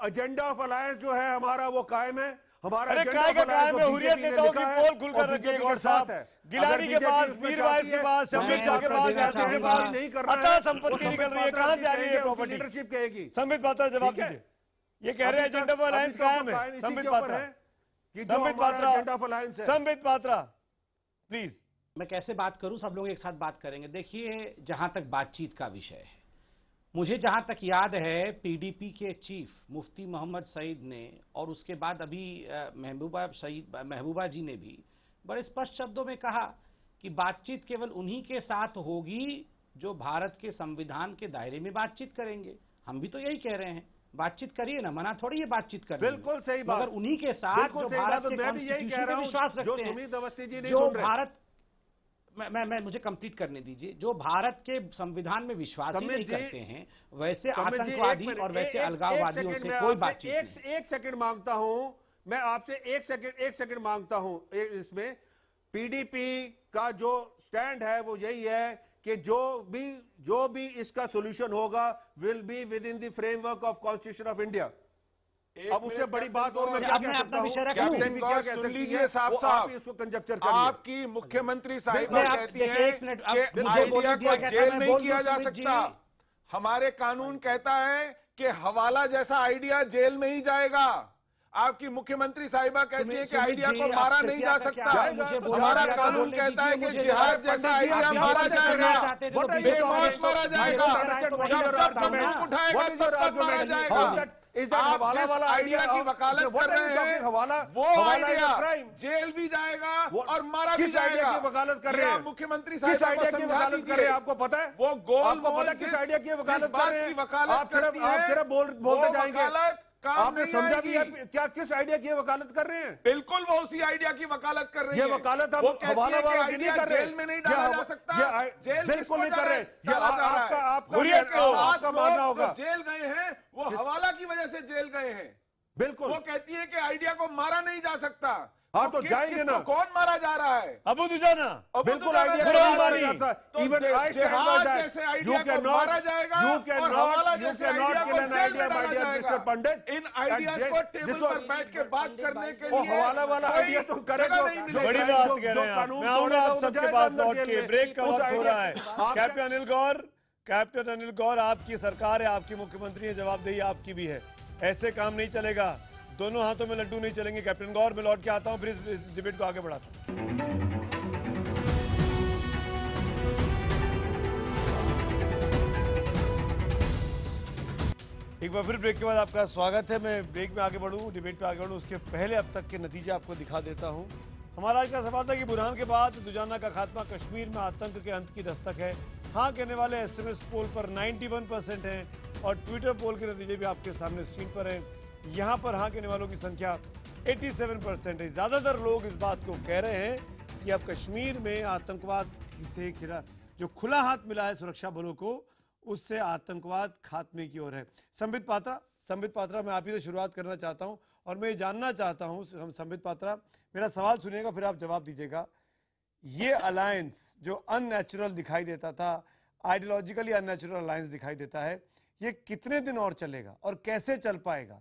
एजेंडा ऑफ अलायंस जो है हमारा वो कायम है। हमारा हुर्रियत नेताओं की पोल खुलकर रखिए गौड़ साहब। गिलानी के पास, मीरवाइज के पास, शम्बित शाह के पास, यासिर के पास अतः संपत्ति निकल रही है, कहां से आ रही है प्रॉपर्टी? लीडरशिप कहेगी। संबित पात्रा जवाब दीजिए। ये कह रहे हैं एजेंडा ऑफ अलायंस कायम है। संबित पात्रा, संबित पात्रा, संबित पात्रा प्लीज। मैं कैसे बात करूं, सब लोग एक साथ बात करेंगे। देखिए, जहां तक बातचीत का विषय है, मुझे जहां तक याद है पीडीपी के चीफ मुफ्ती मोहम्मद सईद ने और उसके बाद अभी महबूबा जी ने भी बड़े स्पष्ट शब्दों में कहा कि बातचीत केवल उन्हीं के साथ होगी जो भारत के संविधान के दायरे में बातचीत करेंगे। हम भी तो यही कह रहे हैं, बातचीत करिए ना, मना थोड़ी है बातचीत करने। बिल्कुल सही बात, मगर उन्हीं के साथ जो भारत के कॉन्स्टिट्यूशन पे विश्वास रखते हैं, जो भारत मैं मुझे कंप्लीट करने दीजिए, जो भारत के संविधान में विश्वास ही नहीं करते हैं, वैसे आतंकवादी और वैसे अलगाववादियों से कोई बातचीत नहीं। एक सेकंड मांगता हूं मैं आपसे, एक सेकंड मांगता हूं। इसमें पीडीपी का जो स्टैंड है वो यही है कि जो भी इसका सॉल्यूशन होगा will be with in the framework of constitution of India. अब उससे बड़ी बात और मैं क्या कह सकता हूं? कैप्टन गौड़ सुन लीजिए साहब, इसको कंजक्चर करिए। आपकी मुख्यमंत्री साहिबा कहती हैं कि आइडिया को जेल नहीं किया जा सकता। हमारे कानून कहता है कि हवाला जैसा आइडिया जेल में ही जाएगा। आपकी मुख्यमंत्री साहिबा कहती है कि आइडिया को मारा नहीं जा सकता। हमारा कानून कहता है कि जिहाद जैसा आइडिया मारा जाएगा, बेमौत मारा जाएगा, जब बंदूक उठाएगा तब मारा जाएगा। आप जिस आइडिया की वकालत कर रहे हैं वो आइडिया जेल भी जाएगा और मारा भी जाएगा। वकालत कर रहे हैं मुख्यमंत्री साहब को समझा दीजिए। आपको पता है वो गोल आपको पता है किस आइडिया की वकालत कर रहे हैं? आप सिर्फ बोलते जाएंगे। आपने समझा भी है क्या किस आइडिया की वकालत कर रहे हैं? बिल्कुल वो उसी आइडिया की वकालत कर रहे हैं। ये वकालत हम हवाला वाला की नहीं कर रहे, जेल में नहीं डाला जा सकता। जेल बिल्कुल नहीं कर रहे। ये आपका मानना होगा। जेल गए हैं वो हवाला की वजह से जेल गए हैं। बिल्कुल वो कहती है कि आइडिया को मारा नहीं जा सकता। हाँ तो जाएंगे ना। कौन मारा जा रहा है? अबू दुजाना। बिल्कुल आइडिया इवन जैसे आइडिया को मारा जाएगा और हवाला जैसे आइडिया को जेल में डाला जाएगा। पंडित इन आइडियाज को टेबल पर बैठ के बात करने के लिए हवाला वाला आइडिया तो करेगा। बड़ी बात कह रहे हैं आप। मैं आऊंगा आप सबके पास लौट के, ब्रेक का वक्त हो रहा है। कैप्टन अनिल गौर, आपकी सरकार है, आपकी मुख्यमंत्री है, जवाबदेही आपकी भी है। ऐसे काम नहीं चलेगा, दोनों हाथों में लड्डू नहीं चलेंगे। कैप्टन गौर, मैं लौट के आता हूं, फिर इस डिबेट को आगे बढ़ाता हूं। एक बार फिर ब्रेक के बाद आपका स्वागत है। मैं ब्रेक में आगे बढ़ूं, डिबेट पे आगे बढ़ूं, उसके पहले अब तक के नतीजे आपको दिखा देता हूं। हमारा आज का सवाल था कि बुरहान के बाद दुजाना का खात्मा, कश्मीर में आतंक के अंत की दस्तक है। हाँ कहने वाले एसएमएस पोल पर 91% हैं और ट्विटर पोल के नतीजे भी आपके सामने स्क्रीन पर हैं। यहाँ पर हाँ कहने वालों की संख्या 87% है। ज़्यादातर लोग इस बात को कह रहे हैं कि अब कश्मीर में आतंकवाद से जो खुला हाथ मिला है सुरक्षा बलों को, उससे आतंकवाद खात्मे की ओर है। संबित पात्रा, मैं आप ही से शुरुआत करना चाहता हूं और मैं ये जानना चाहता हूं, हम संबित पात्रा, मेरा सवाल सुनिएगा फिर आप जवाब दीजिएगा। ये अलायंस जो अननेचुरल दिखाई देता था, आइडियोलॉजिकली अननेचुरल अलायंस दिखाई देता है, ये कितने दिन और चलेगा और कैसे चल पाएगा?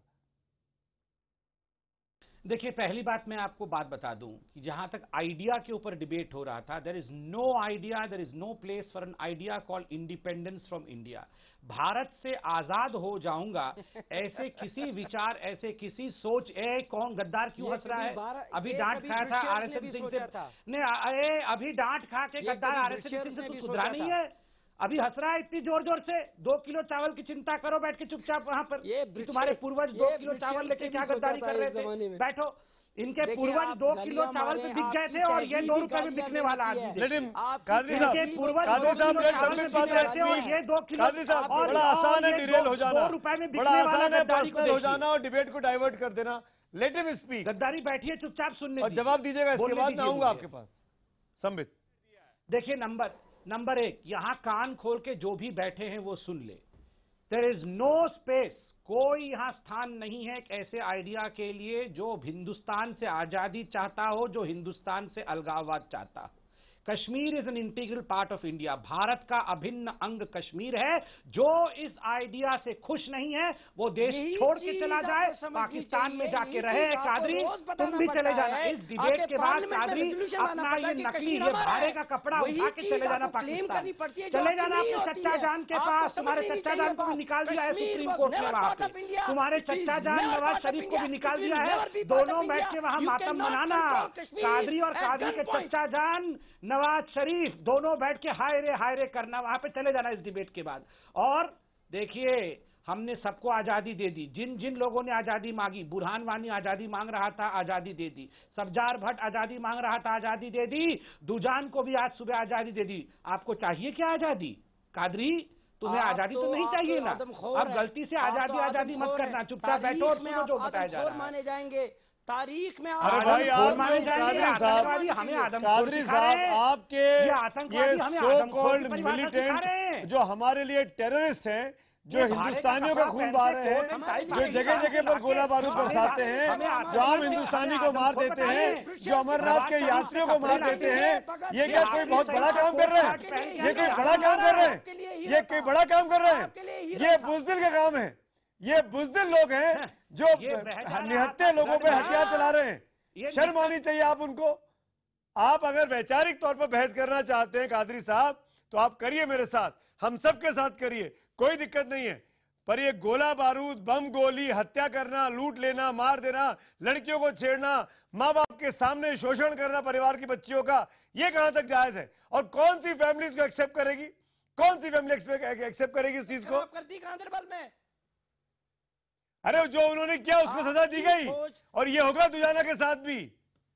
देखिए, पहली बात मैं आपको बात बता दूं कि जहां तक आइडिया के ऊपर डिबेट हो रहा था, there is no idea, there is no place for an idea called independence from India. Bharat से आजाद हो जाऊंगा ऐसे किसी विचार, ऐसे किसी सोच, कौन गद्दार क्यों हंस रहा है? अभी डांट खाया था आरएसएस सिंह से, नहीं अभी डांट खा के गद्दार आरएसएस सिंह से तो सुधरा नहीं है, अभी हंस रहा है इतनी जोर जोर से। 2 किलो चावल की चिंता करो बैठ के चुपचाप वहां पर। तुम्हारे पूर्वज 2 किलो चावल लेके क्या गद्दारी कर रहे थे? बैठो, इनके पूर्वज 2 किलो चावल पे बिक गए थे और ये 2 रुपए में बिकने वाला आदमी। लेकिन कादरी साहब, ये 2 किलो, बड़ा आसान है डिरेल हो जाना, बड़ा आसान है पर्सनल हो जाना और डिबेट को डाइवर्ट कर देना। Let him speak. गद्दारी बैठिए चुपचाप सुनने और जवाब दीजिएगा, इसके बाद मैं आऊंगा आपके पास। संबित, देखिए, नंबर 1, यहां कान खोल के जो भी बैठे हैं वो सुन ले। देयर इज नो स्पेस, कोई यहां स्थान नहीं है एक ऐसे आइडिया के लिए जो हिंदुस्तान से आजादी चाहता हो, जो हिंदुस्तान से अलगाववाद चाहता हो। Kashmir is an integral part of India, Bharat का अभिन्न अंग कश्मीर है। जो इस आइडिया से खुश नहीं है वो देश छोड़ के चला जाए, पाकिस्तान में जाके रहे। कादरी, तुम भी चले जाना इस डिबेट के बाद। कादरी, अपना ये नकली, ये भाड़े का कपड़ा उठा के चले जाना पाकिस्तान, चले जाना अपने चच्चा जान के पास। तुम्हारे चच्चा जान को भी निकाल दिया है सुप्रीम कोर्ट ने वहां पे, तुम्हारे चच्चा जान नवाज शरीफ को भी निकाल दिया है। दोनों बैठ के वहां मातम मनाना, कादरी और कादरी के चच्चा जान नवाज शरीफ दोनों बैठ के हाय रे करना, वहां पे चले जाना इस डिबेट के बाद। और देखिए, हमने सबको आजादी दे दी, जिन जिन लोगों ने आजादी मांगी, बुरहान वानी आजादी मांग रहा था, आजादी दे दी। सब्जार भट्ट आजादी मांग रहा था, आजादी दे दी। दुजान को भी आज सुबह आजादी दे दी। आपको चाहिए क्या आजादी? कादरी, तुम्हें आजादी तो नहीं चाहिए ना? अब गलती से आजादी मत करना, चुपचाप बैठो और सुनो जो बताया जा रहा है। माने जाएंगे तारीख में। अरे भाई, आप कादरी साहब, आपके ये सो कॉल्ड मिलिटेंट जो हमारे लिए टेररिस्ट हैं, जो हिंदुस्तानियों का खून बहा रहे हैं, जो जगह जगह पर गोला बारूद बरसाते हैं, जो आम हिंदुस्तानी को मार देते हैं, जो अमरनाथ के यात्रियों को मार देते हैं, ये क्या कोई बहुत बड़ा काम कर रहे हैं? ये कोई बड़ा काम कर रहे हैं? ये कोई बड़ा काम कर रहे हैं? ये बुज़दिल का काम है। ये बुज़दिल लोग हैं जो निहत्थे लोगों पे हथियार चला रहे हैं। शर्म आनी चाहिए आप उनको। आप अगर वैचारिक तौर पर बहस करना चाहते हैं कादरी साहब, तो आप करिए मेरे साथ, हम सबके साथ करिए, कोई दिक्कत नहीं है। पर ये गोला बारूद, बम गोली, हत्या करना, लूट लेना, मार देना, लड़कियों को छेड़ना, माँ बाप के सामने शोषण करना परिवार की बच्चियों का, ये कहां तक जायज है? और कौन सी फैमिली इसको एक्सेप्ट करेगी? कौन सी फैमिली एक्सेप्ट करेगी इस चीज को? कर दी गांधरबल में। अरे जो उन्होंने किया उसको सजा दी गई, और ये होगा दुजाना के साथ भी।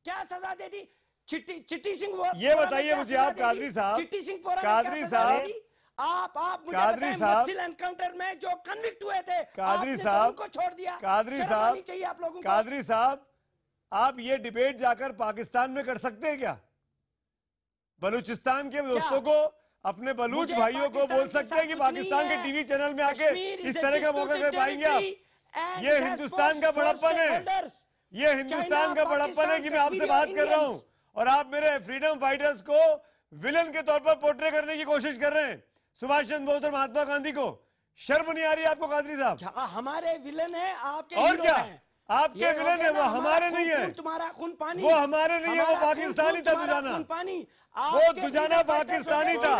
क्या सजा दे दी? चिट्टी सिंह, ये बताइए मुझे आप कादरी साहब, चिट्टी सिंह, कादरी साहब, आप मुझे कादरी साहब, एनकाउंटर में जो कन्विक्ट हुए थे, कादरी साहब को छोड़ दिया। कादरी साहब, आप लोगों को। कादरी साहब, आप ये डिबेट जाकर पाकिस्तान में कर सकते हैं क्या? बलूचिस्तान के दोस्तों को, अपने बलूच भाइयों को बोल सकते हैं कि पाकिस्तान के टीवी चैनल में आके इस तरह का मौका कर पाएंगे आप? ये हिंदुस्तान का बड़प्पन है, ये हिंदुस्तान का बड़प्पन है कि मैं आपसे बात कर रहा हूं और आप मेरे फ्रीडम फाइटर्स को विलन के तौर पर पोर्ट्रे करने की कोशिश कर रहे हैं, सुभाष चंद्र बोस और महात्मा गांधी को। शर्म नहीं आ रही आपको कादरी साहब? हमारे विलन है, आपके और क्या? आपके विलन है, वो हमारे नहीं है। तुम्हारा खून पानी, वो हमारे नहीं है, वो पाकिस्तानी था दुजाना, वो दुजाना पाकिस्तानी था,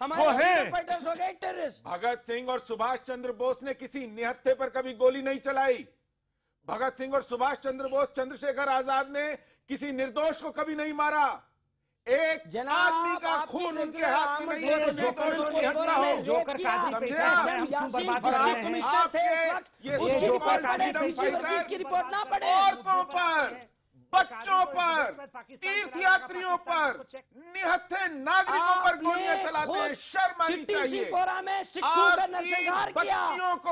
वो है। भगत सिंह और सुभाष चंद्र बोस ने किसी निहत्थे पर कभी गोली नहीं चलाई। भगत सिंह और सुभाष चंद्र बोस, चंद्रशेखर आजाद ने किसी निर्दोष को कभी नहीं मारा। एक आदमी का खून उनके हाथ में नहीं है जो निर्दोष और निहत्था हो। समझे आप? ये औरतों पर बच्चों पर, तीर्थयात्रियों पर, निहत्थे नागरिकों पर गोलियां चलाते हैं। शर्म आनी चाहिए। आपकी बच्चियों को,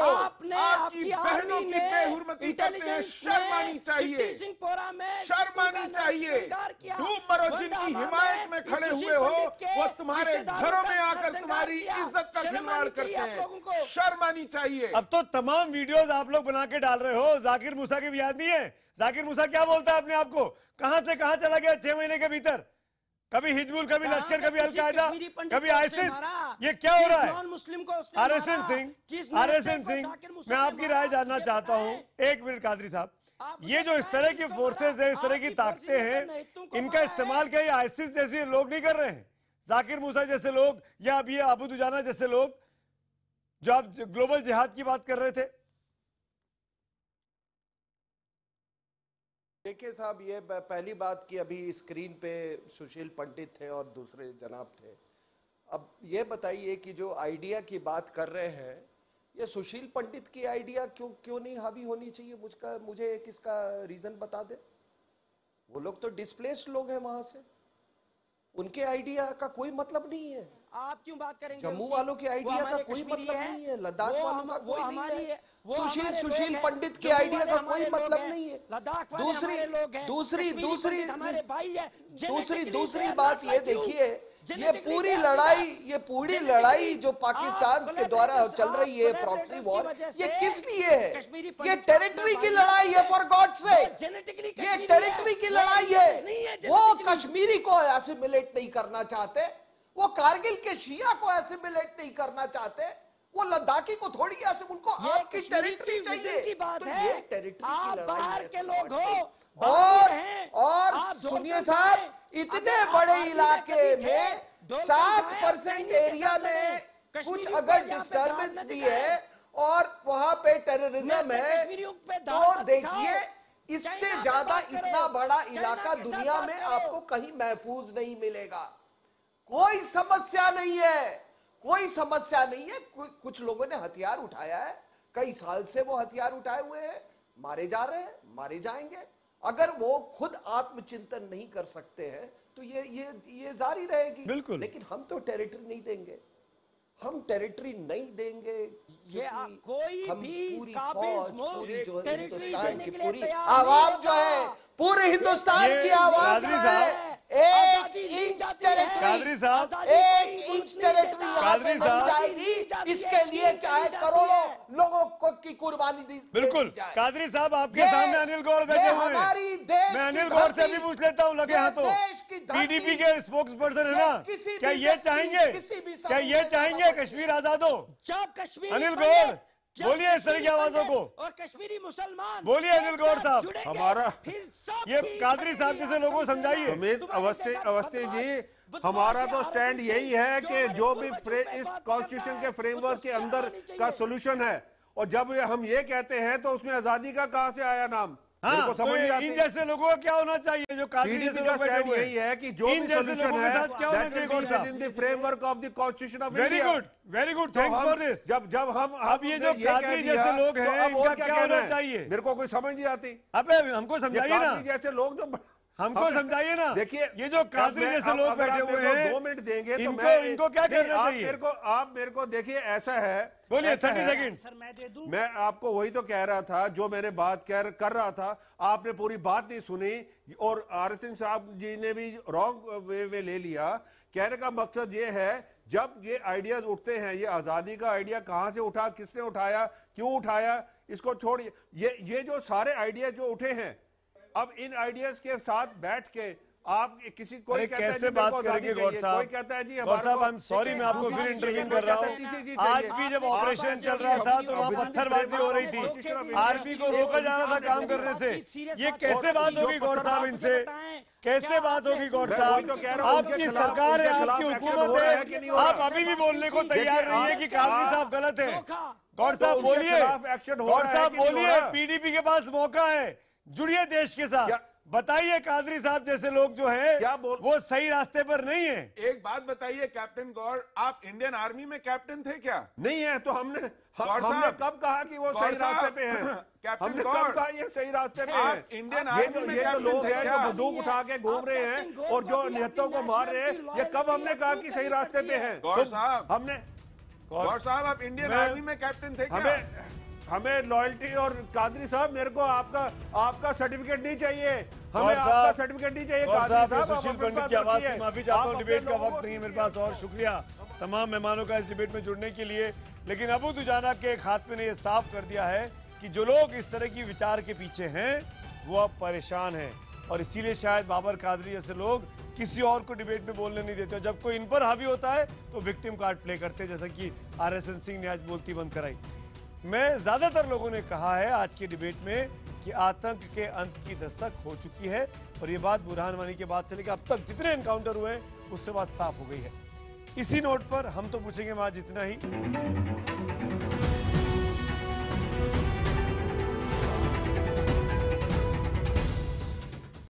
आपकी बहनों की बेहुरमती करते हैं। शर्म आनी चाहिए, शर्म आनी चाहिए। डूब मरो जिनकी हिमायत में खड़े हुए हो, वो तुम्हारे घरों में आकर तुम्हारी इज्जत का खिलवाड़ करते हैं। शर्म आनी चाहिए। अब तो तमाम वीडियोस आप लोग बना के डाल रहे हो। जाकिर मूसा की भी याद नहीं है? जाकिर मूसा क्या बोलता है अपने आप को? कहां से कहां चला गया 6 महीने के भीतर? कभी हिजबुल, कभी लश्कर, कभी अलकायदा, कभी आईसिस। ये क्या हो रहा है? आरएसएन सिंह, मैं आपकी राय जानना चाहता हूं। 1 मिनट कादरी साहब, ये जो इस तरह की फोर्सेज है, इस तरह की ताकतें हैं, इनका इस्तेमाल क्या ये आईसिस जैसे लोग नहीं कर रहे हैं? जाकिर मूसा जैसे लोग, या अब ये अबू दुजाना जैसे लोग, जो आप ग्लोबल जिहाद की बात कर रहे थे? देखिए साहब, ये पहली बात कि अभी स्क्रीन पे सुशील पंडित थे और दूसरे जनाब थे। अब ये बताइए कि जो आइडिया की बात कर रहे हैं, ये सुशील पंडित की आइडिया क्यों नहीं हावी होनी चाहिए? मुझे एक इसका रीजन बता दे। वो लोग तो डिस्प्लेस्ड लोग हैं वहां से, उनके आइडिया का कोई मतलब नहीं है। आप क्यों बात करेंगे? जम्मू वालों के आइडिया का कोई मतलब नहीं है, लद्दाख वालों का कोई नहीं है, सुशील पंडित के आइडिया का कोई मतलब नहीं है। दूसरी बात ये देखिए, ये पूरी लड़ाई जो पाकिस्तान के द्वारा चल रही है, प्रॉक्सी वॉर, ये किस लिए है? ये टेरिटरी की लड़ाई है, फॉर गॉड से। ये टेरिटरी की लड़ाई है। वो कश्मीरी को एसिमिलेट नहीं करना चाहते, वो कारगिल के शिया को एसिमिलेट नहीं करना चाहते, वो लद्दाखी को थोड़ी ऐसे, उनको आपकी टेरिटरी चाहिए। तो ये टेरिटरी की लड़ाई है। और सुनिए साहब, इतने बड़े इलाके में 7% एरिया में कुछ अगर डिस्टर्बेंस भी है और वहां पे टेररिज्म है, तो देखिए इससे ज्यादा इतना बड़ा इलाका दुनिया में आपको कहीं महफूज नहीं मिलेगा। कोई समस्या नहीं है, कोई समस्या नहीं है। कुछ लोगों ने हथियार उठाया है, कई साल से वो हथियार उठाए हुए हैं, मारे जा रहे हैं, मारे जाएंगे। अगर वो खुद आत्मचिंतन नहीं कर सकते हैं तो ये जारी रहेगी। बिल्कुल। लेकिन हम तो टेरिटरी नहीं देंगे, हम टेरिटरी नहीं देंगे। कोई हम भी पूरी फौज, पूरी जो है हिंदुस्तान की पूरी तैयार आवाम जो है, पूरे हिंदुस्तान की आवाम जो है, 1 इंच टेरिटरी, 1 इंच टेरिटरी यहाँ से बन जाएगी। इसके लिए चाहे करोड़ों लोगों को की कुर्बानी दी। बिल्कुल। कादरी साहब, आपके सामने अनिल गौड़ बैठे हुए हैं। मैं अनिल गौड़ से भी पूछ लेता हूँ, लगे हाथों। पीडीपी के स्पोक्स पर्सन है ना, क्या ये चाहेंगे कश्मीर आजाद हो? अनिल गौड़ बोलिए इस तरह की आवाजों को, और कश्मीरी मुसलमान बोलिए अनिल गौड़ साहब। हमारा ये कादरी साहब जैसे लोगों को समझाइए। अमित अवस्थी जी, हमारा तो स्टैंड यही है कि जो भी इस कॉन्स्टिट्यूशन के फ्रेमवर्क के अंदर का सोल्यूशन है, और जब हम ये कहते हैं तो उसमें आजादी का कहां से आया नाम? हाँ, तो इन जैसे लोगों का क्या होना चाहिए? जो कादरी जैसे लोग बैठे हुए हैं, यही है कि जो भी सोल्यूशन है क्या होना चाहिए? In the framework of the constitution of very good, thanks for this. जब हम अब ये जो कादरी जैसे लोग हैं, इनका क्या होना चाहिए? मेरे को कोई समझ नहीं आती। अबे हमको समझाइए ना, जैसे लोग जो हमको समझाइए ना। देखिए, ये जो कादरी जैसे लोग बैठे हुए हैं, 2 मिनट देंगे तो इनको क्या करना चाहिए? आप मेरे को देखिए, ऐसा है, बोलिए 30 सेकंड। मैं आपको वही तो कह रहा था, जो मैंने बात कर रहा था, आपने पूरी बात नहीं सुनी, और आरएसएन साहब जी ने भी रॉन्ग वे में ले लिया। कहने का मकसद ये है, जब ये आइडियाज उठते हैं, ये आजादी का आइडिया कहां से उठा, किसने उठाया, क्यों उठाया, इसको छोड़िए। ये जो सारे आइडियाज जो उठे हैं, अब इन आइडियाज के साथ बैठ के आप किसी कोई कहता है कैसे बात करेंगे गौड़ साहब? कोई कहता है जी गौड़ साहब, आई एम सॉरी, मैं आपको फिर इंटरव्यू कर रहा हूँ। आज भी जब ऑपरेशन चल रहा था तो वहाँ पत्थरबाजी हो रही थी, आर्मी को रोका जा रहा था काम करने से। ये कैसे बात होगी गौड़ साहब इनसे? कैसे बात होगी गौड़ साहब? आपकी सरकार है, आपकी हुकूमत है, आप अभी भी बोलने को तैयार नहीं है कि कादरी साहब गलत है। गौड़ साहब बोलिए, गौड़ साहब बोलिए, पीडीपी के पास मौका है, जुड़िए देश के साथ। बताइए कादरी साहब जैसे लोग जो है क्या वो सही रास्ते पर नहीं है। एक बात बताइए कैप्टन गौर, आप इंडियन आर्मी में कैप्टन थे क्या? नहीं है तो हमने कब कहा कि वो सही रास्ते पे हैं? हमने कब कहा ये सही रास्ते पे हैं? इंडियन आर्मी में ये जो लोग हैं जो बंदूक उठा के घूम रहे हैं और जो निहत्तों को मार रहे हैं, ये कब हमने कहा कि सही रास्ते पे हैं? गौर साहब, हमने गौर साहब आप इंडियन आर्मी में कैप्टन थे क्या? हमें लॉयल्टी और कादरी साहब मेरे को आपका सर्टिफिकेट नहीं चाहिए, हमें आपका सर्टिफिकेट नहीं चाहिए। कादरी साहब सुशील पंडित की आवाज की माफी चाहता हूं, डिबेट का वक्त नहीं है मेरे पास। और शुक्रिया तमाम मेहमानों का इस डिबेट में जुड़ने के लिए। लेकिन अबू दुजाना के खात्मे ने यह साफ कर दिया है कि जो लोग इस तरह की विचार के पीछे हैं वो अब परेशान हैं, और इसीलिए शायद बाबर कादरी जैसे लोग किसी और को डिबेट में बोलने नहीं देते। जब कोई इन पर हावी होता है तो विक्टिम कार्ड प्ले करते, जैसा कि RSN सिंह ने आज बोलती बंद कराई। मैं ज्यादातर लोगों ने कहा है आज के डिबेट में कि आतंक के अंत की दस्तक हो चुकी है, और ये बात बुरहान वानी के बाद से लेकर अब तक जितने एनकाउंटर हुए उससे बात साफ हो गई है। इसी नोट पर हम तो पूछेंगे आज इतना ही।